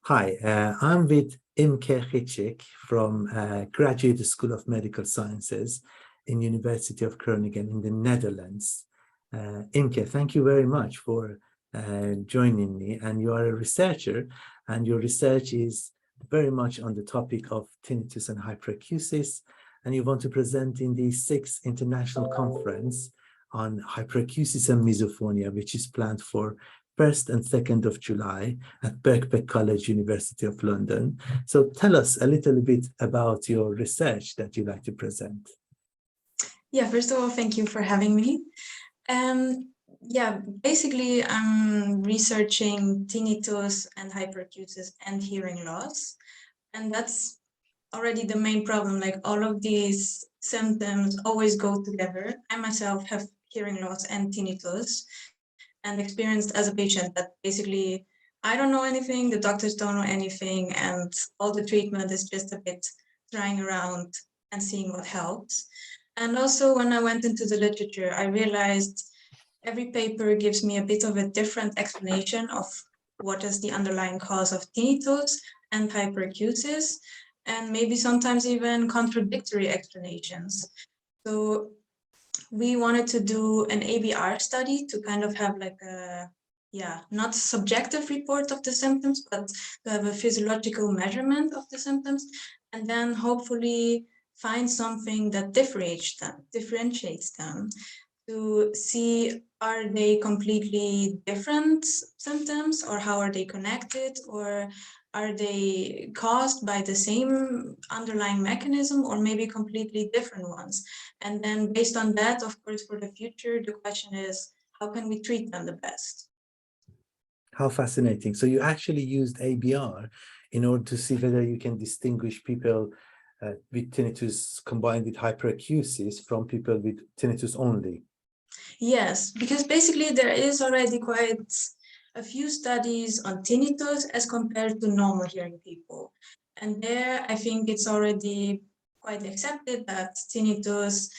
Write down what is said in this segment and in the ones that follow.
Hi, I'm with Imke Hrycyk from Graduate School of Medical Sciences in University of Groningen in the Netherlands. Imke, thank you very much for joining me. And you are a researcher, and your research is very much on the topic of tinnitus and hyperacusis, and you want to present in the 6th International Conference on Hyperacusis and Misophonia, which is planned for 1st and 2nd of July at Birkbeck College, University of London. So tell us a little bit about your research that you'd like to present. Yeah, first of all, thank you for having me. Basically, I'm researching tinnitus and hyperacusis and hearing loss. And that's already the main problem. Like all of these symptoms always go together. I myself have hearing loss and tinnitus, and experienced as a patient that basically I don't know anything, the doctors don't know anything, and all the treatment is just a bit trying around and seeing what helps. And also when I went into the literature, I realized every paper gives me a bit of a different explanation of what is the underlying cause of tinnitus and hyperacusis, and maybe sometimes even contradictory explanations. So we wanted to do an ABR study to kind of have like a, not subjective report of the symptoms, but to have a physiological measurement of the symptoms, and then hopefully find something that differentiates them to see, are they completely different symptoms, or how are they connected, or are they caused by the same underlying mechanism, or maybe completely different ones? And then based on that, of course, for the future, the question is, how can we treat them the best? How fascinating. So you actually used ABR in order to see whether you can distinguish people with tinnitus combined with hyperacusis from people with tinnitus only. Yes, because basically there is already quite a few studies on tinnitus as compared to normal hearing people. And there, I think it's already quite accepted that tinnitus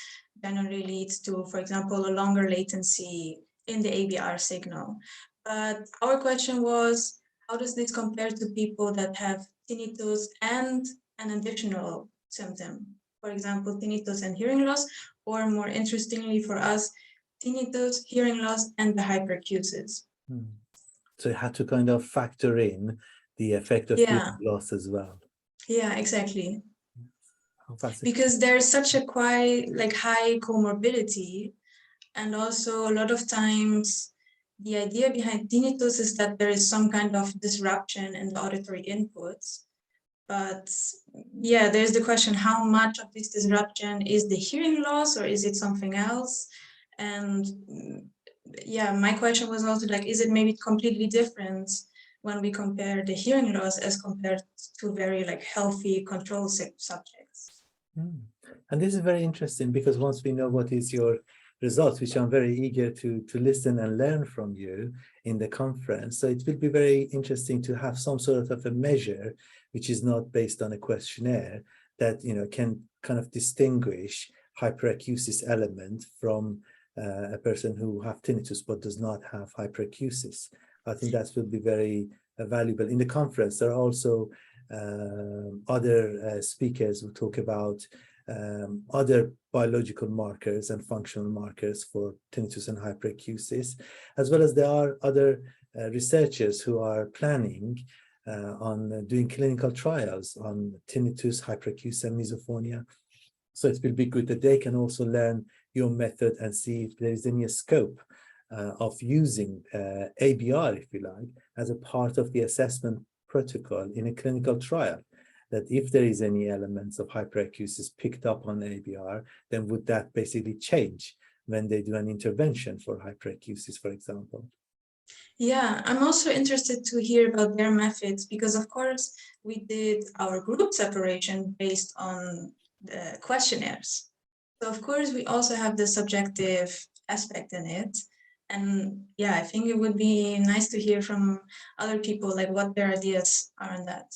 generally leads to, for example, a longer latency in the ABR signal. But our question was, how does this compare to people that have tinnitus and an additional symptom? For example, tinnitus and hearing loss, or more interestingly for us, tinnitus, hearing loss, and the hyperacusis. So you had to kind of factor in the effect of hearing loss as well. Yeah, exactly. Because there's such a quite like high comorbidity, and also a lot of times the idea behind tinnitus is that there is some kind of disruption in the auditory inputs. But yeah, there's the question, how much of this disruption is the hearing loss, or is it something else? And yeah, my question was also like, is it maybe completely different when we compare the hearing loss as compared to very like healthy control subjects? And this is very interesting, because once we know what is your results, which I'm very eager to listen and learn from you in the conference. So it will be very interesting to have some sort of a measure which is not based on a questionnaire that can kind of distinguish hyperacusis element from a person who have tinnitus but does not have hyperacusis. I think that will be very valuable. In the conference, there are also other speakers who talk about other biological markers and functional markers for tinnitus and hyperacusis, as well as there are other researchers who are planning on doing clinical trials on tinnitus, hyperacusis, and misophonia. So it will be good that they can also learn your method and see if there is any scope of using ABR, if you like, as a part of the assessment protocol in a clinical trial. That if there is any elements of hyperacusis picked up on ABR, then would that basically change when they do an intervention for hyperacusis, for example? Yeah, I'm also interested to hear about their methods, because of course we did our group separation based on the questionnaires. So of course we also have the subjective aspect in it. And yeah, I think it would be nice to hear from other people like what their ideas are on that.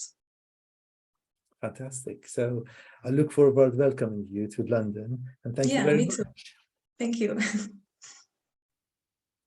Fantastic. So I look forward to welcoming you to London, and thank you very much. Me too. Thank you.